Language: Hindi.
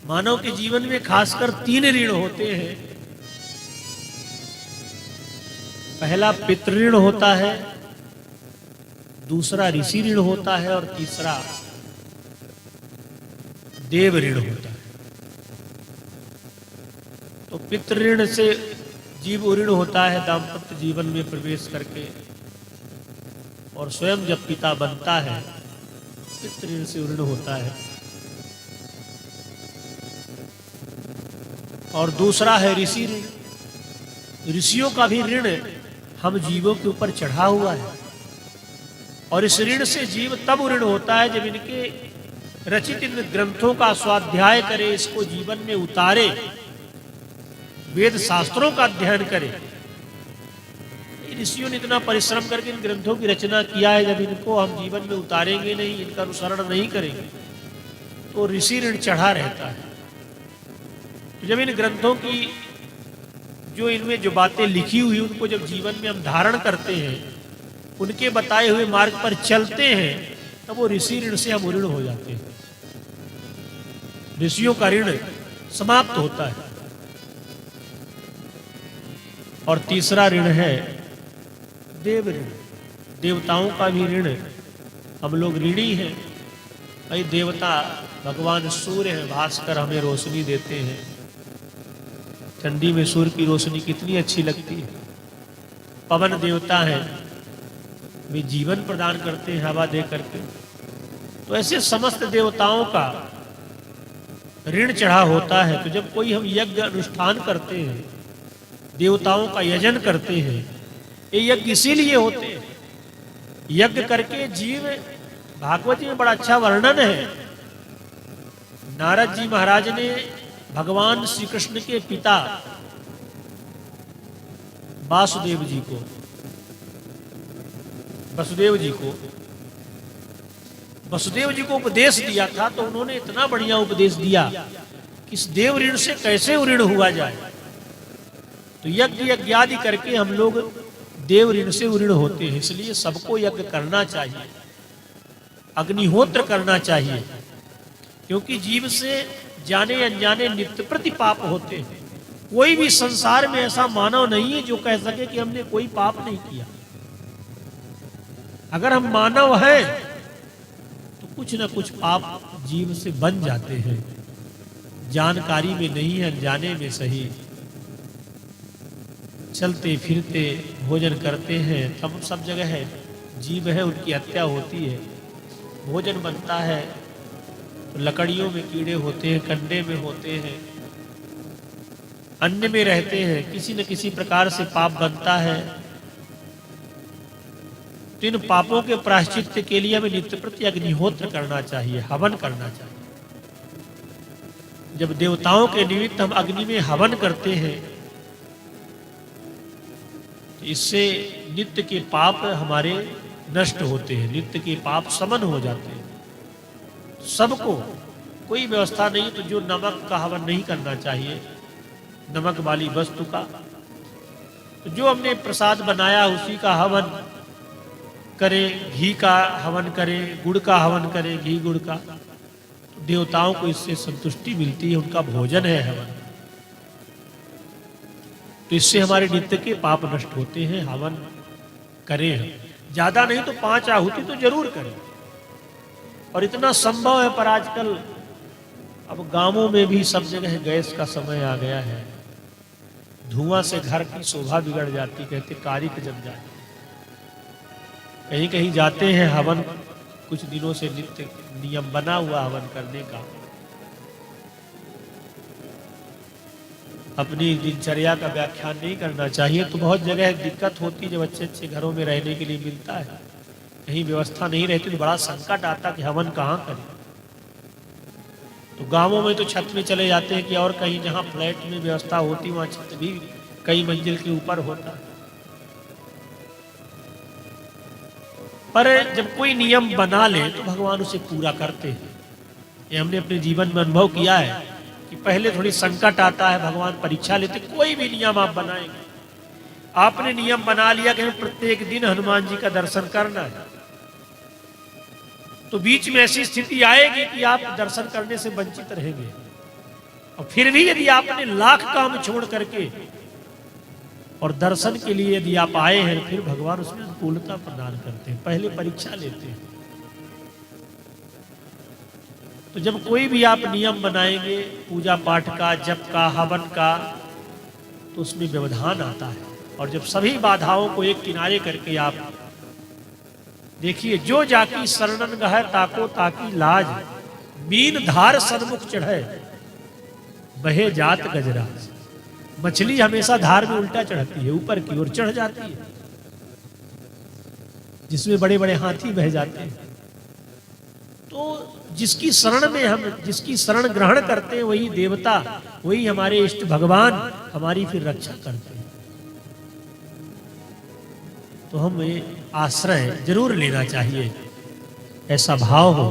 मानव के जीवन में खासकर 3 ऋण होते हैं। पहला पितृ ऋण होता है, दूसरा ऋषि ऋण होता है और तीसरा देव ऋण होता है। तो पितृ ऋण से जीव ऋण होता है दाम्पत्य जीवन में प्रवेश करके, और स्वयं जब पिता बनता है पितृ ऋण से ऋण होता है। और दूसरा है ऋषि ऋण। ऋषियों का भी ऋण हम जीवों के ऊपर चढ़ा हुआ है, और इस ऋण से जीव तब ऋण होता है जब इनके रचित इन ग्रंथों का स्वाध्याय करे, इसको जीवन में उतारे, वेद शास्त्रों का अध्ययन करे। ऋषियों ने इतना परिश्रम करके इन ग्रंथों की रचना किया है, जब इनको हम जीवन में उतारेंगे नहीं, इनका अनुसरण नहीं करेंगे, तो ऋषि ऋण चढ़ा रहता है। तो जब इन ग्रंथों की जो इनमें जो बातें लिखी हुई उनको जब जीवन में हम धारण करते हैं, उनके बताए हुए मार्ग पर चलते हैं, तब वो ऋषि ऋण से हम ऋण हो जाते हैं। ऋषियों का ऋण समाप्त होता है। और तीसरा ऋण है देव ऋण। देवताओं का भी ऋण, हम लोग ऋणी हैं। भाई देवता भगवान सूर्य हैं, भास्कर हमें रोशनी देते हैं। ठंडी में सूर्य की रोशनी कितनी अच्छी लगती है। पवन देवता हैं, वे जीवन प्रदान करते हैं हवा दे करके। तो ऐसे समस्त देवताओं का ऋण चढ़ा होता है। तो जब कोई हम यज्ञ अनुष्ठान करते हैं, देवताओं का यजन करते हैं, ये यज्ञ इसीलिए होते हैं। यज्ञ करके जीव, भागवत में बड़ा अच्छा वर्णन है। नारद जी महाराज ने भगवान श्री कृष्ण के पिता वासुदेव जी को उपदेश दिया था। तो उन्होंने इतना बढ़िया उपदेश दिया कि इस देव ऋण से कैसे ऋण हुआ जाए। तो यज्ञ यज्ञादि करके हम लोग देव ऋण से ऋण होते हैं। इसलिए सबको यज्ञ करना चाहिए, अग्निहोत्र करना चाहिए, क्योंकि जीव से जाने अनजाने नित्य प्रति पाप होते हैं। कोई भी संसार में ऐसा मानव नहीं है जो कह सके कि हमने कोई पाप नहीं किया। अगर हम मानव हैं तो कुछ न कुछ पाप जीव से बन जाते हैं, जानकारी में नहीं, अनजाने में सही। चलते फिरते भोजन करते हैं, तब सब जगह है जीव है, उनकी हत्या होती है। भोजन बनता है तो लकड़ियों में कीड़े होते हैं, कंडे में होते हैं, अन्न में रहते हैं, किसी न किसी प्रकार से पाप बनता है। तो इन पापों के प्रायश्चित्त के लिए हमें नित्य प्रति अग्निहोत्र करना चाहिए, हवन करना चाहिए। जब देवताओं के निमित्त हम अग्नि में हवन करते हैं, तो इससे नित्य के पाप हमारे नष्ट होते हैं, नित्य के पाप समन हो जाते हैं। सबको कोई व्यवस्था नहीं तो जो नमक का हवन नहीं करना चाहिए, नमक वाली वस्तु का, तो जो हमने प्रसाद बनाया उसी का हवन करें, घी का हवन करें, गुड़ का हवन करें, घी गुड़ का, तो देवताओं को इससे संतुष्टि मिलती है, उनका भोजन है हवन। तो इससे हमारे नित्य के पाप नष्ट होते हैं। हवन करें, ज्यादा नहीं तो 5 आहुति तो जरूर करें। और इतना संभव है, पर आजकल अब गांवों में भी सब जगह गैस का समय आ गया है। धुआं से घर की शोभा बिगड़ जाती, कहते कारिक जम जाती। कहीं कहीं जाते हैं हवन, कुछ दिनों से नित्य नियम बना हुआ हवन करने का। अपनी दिनचर्या का व्याख्यान नहीं करना चाहिए। तो बहुत जगह दिक्कत होती जब अच्छे अच्छे घरों में रहने के लिए मिलता है, कहीं व्यवस्था नहीं रहती तो बड़ा संकट आता कि हवन कहाँ करें। तो गांवों में तो छत में चले जाते हैं कि और कहीं जहाँ फ्लैट में व्यवस्था होती वहाँ छत भी कई मंजिल के ऊपर होता है। पर जब कोई नियम बना ले तो भगवान उसे पूरा करते हैं। ये हमने अपने जीवन में अनुभव किया है कि पहले थोड़ी संकट आता है, भगवान परीक्षा लेते। कोई भी नियम आप बनाएंगे, आपने नियम बना लिया कि हमें प्रत्येक दिन हनुमान जी का दर्शन करना है, तो बीच में ऐसी स्थिति आएगी कि आप दर्शन करने से वंचित रहेंगे। और फिर भी यदि आपने लाख काम छोड़ करके और दर्शन के लिए यदि आप आए हैं, फिर भगवान उसमें अनुकूलता प्रदान करते हैं, पहले परीक्षा लेते हैं। तो जब कोई भी आप नियम बनाएंगे पूजा पाठ का, जप का, हवन का, तो उसमें व्यवधान आता है। और जब सभी बाधाओं को एक किनारे करके आप देखिए, जो जाकी शरणन गह ताको ताकी लाज, मीन धार सन्मुख चढ़े बहे जात गजराज। मछली हमेशा धार में उल्टा चढ़ती है, ऊपर की ओर चढ़ जाती है, जिसमें बड़े बड़े हाथी बह जाते हैं। तो जिसकी शरण में हम, जिसकी शरण ग्रहण करते हैं, वही देवता, वही हमारे इष्ट भगवान हमारी फिर रक्षा करते हैं। तो हमें आश्रय जरूर लेना चाहिए, ऐसा भाव हो।